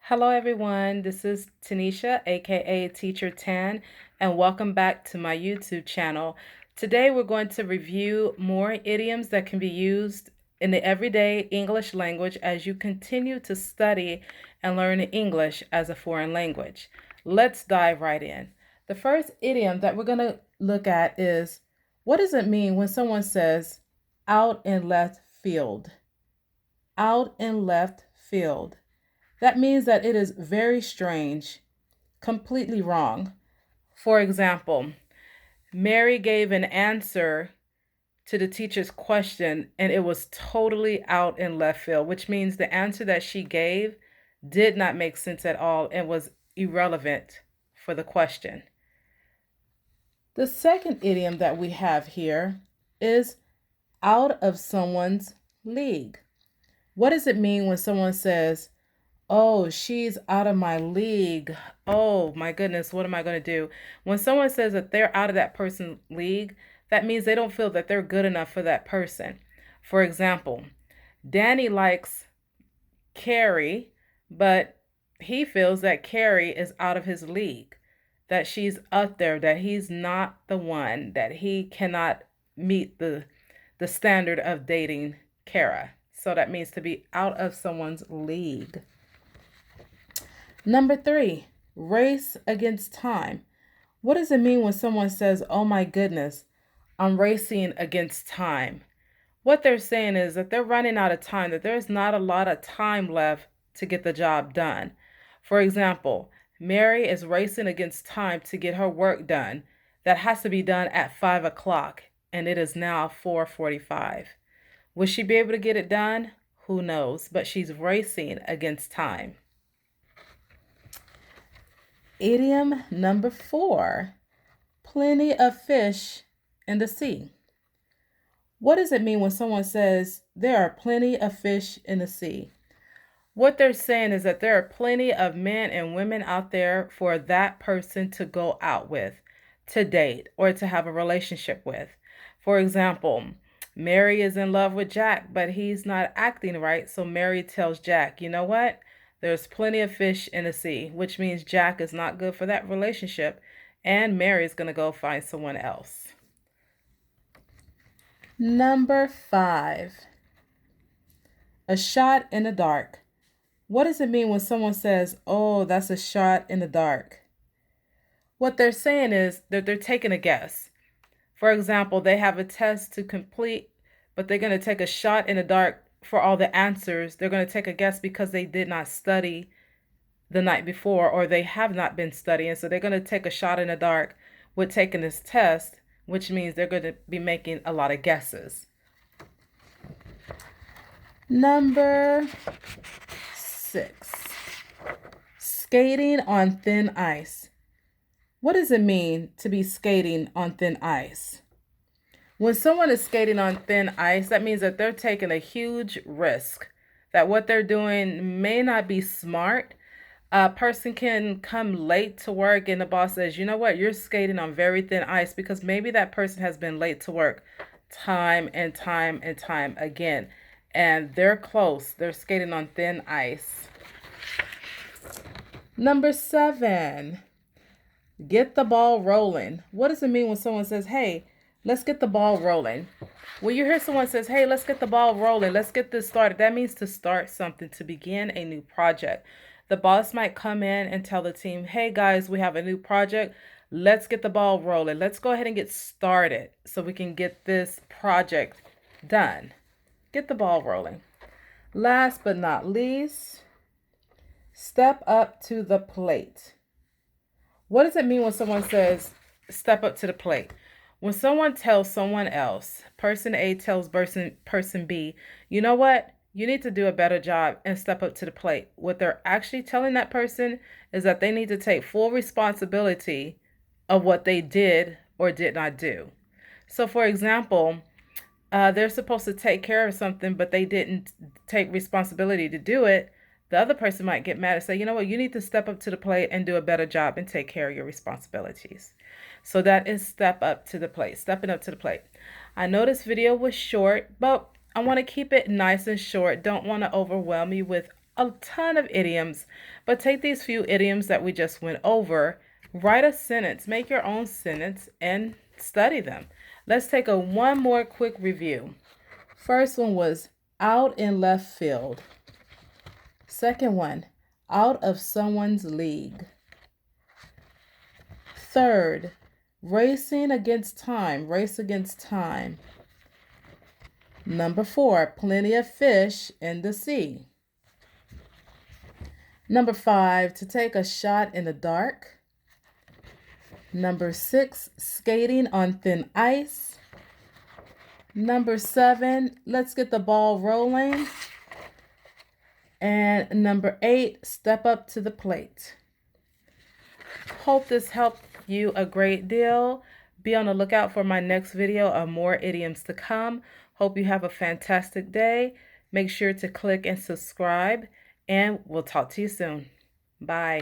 Hello, everyone. This is Tanisha, aka Teacher Tan, and welcome back to my YouTube channel. Today, we're going to review more idioms that can be used in the everyday English language as you continue to study and learn English as a foreign language. Let's dive right in. The first idiom that we're going to look at is, what does it mean when someone says out in left field? Out in left field. That means that it is very strange, completely wrong. For example, Mary gave an answer to the teacher's question and it was totally out in left field, which means the answer that she gave did not make sense at all and was irrelevant for the question. The second idiom that we have here is out of someone's league. What does it mean when someone says, "Oh, she's out of my league. Oh my goodness, what am I going to do?" When someone says that they're out of that person's league, that means they don't feel that they're good enough for that person. For example, Danny likes Carrie, but he feels that Carrie is out of his league, that she's up there, that he's not the one, that he cannot meet the standard of dating Kara. So that means to be out of someone's league. Number 3, race against time. What does it mean when someone says, "Oh my goodness, I'm racing against time"? What they're saying is that they're running out of time, that there's not a lot of time left to get the job done. For example, Mary is racing against time to get her work done. That has to be done at 5 o'clock, and it is now 4:45. Will she be able to get it done? Who knows? But she's racing against time. Idiom number 4, plenty of fish in the sea. What does it mean when someone says there are plenty of fish in the sea? What they're saying is that there are plenty of men and women out there for that person to go out with, to date, or to have a relationship with. For example, Mary is in love with Jack, but he's not acting right. So Mary tells Jack, "You know what? There's plenty of fish in the sea," which means Jack is not good for that relationship, and Mary is going to go find someone else. Number 5, a shot in the dark. What does it mean when someone says, "Oh, that's a shot in the dark"? What they're saying is that they're taking a guess. For example, they have a test to complete, but they're going to take a shot in the dark for all the answers. They're going to take a guess because they did not study the night before, or they have not been studying. So they're going to take a shot in the dark with taking this test, which means they're going to be making a lot of guesses. Number 6, skating on thin ice. What does it mean to be skating on thin ice? When someone is skating on thin ice, that means that they're taking a huge risk, that what they're doing may not be smart. A person can come late to work and the boss says, "You know what, you're skating on very thin ice," because maybe that person has been late to work time and time and time again. And they're close. They're skating on thin ice. Number 7, get the ball rolling. What does it mean when someone says, "Hey, let's get the ball rolling"? When you hear someone says, "Hey, let's get the ball rolling, let's get this started," that means to start something, to begin a new project. The boss might come in and tell the team, "Hey guys, we have a new project. Let's get the ball rolling. Let's go ahead and get started so we can get this project done." Get the ball rolling. Last but not least, step up to the plate. What does it mean when someone says step up to the plate? When someone tells someone else, person A tells person B, "You know what? You need to do a better job and step up to the plate." What they're actually telling that person is that they need to take full responsibility of what they did or did not do. So, for example, they're supposed to take care of something, but they didn't take responsibility to do it. The other person might get mad and say, "You know what, you need to step up to the plate and do a better job and take care of your responsibilities." So that is step up to the plate, stepping up to the plate. I know this video was short, but I want to keep it nice and short. Don't want to overwhelm you with a ton of idioms, but take these few idioms that we just went over, write a sentence, make your own sentence, and study them. Let's take one more quick review. First one was out in left field. Second one, out of someone's league. Third, racing against time, race against time. Number 4, plenty of fish in the sea. Number 5, to take a shot in the dark. Number 6, skating on thin ice. Number 7, let's get the ball rolling. And number 8, step up to the plate. Hope this helped you a great deal. Be on the lookout for my next video of more idioms to come. Hope you have a fantastic day. Make sure to click and subscribe, and we'll talk to you soon. Bye.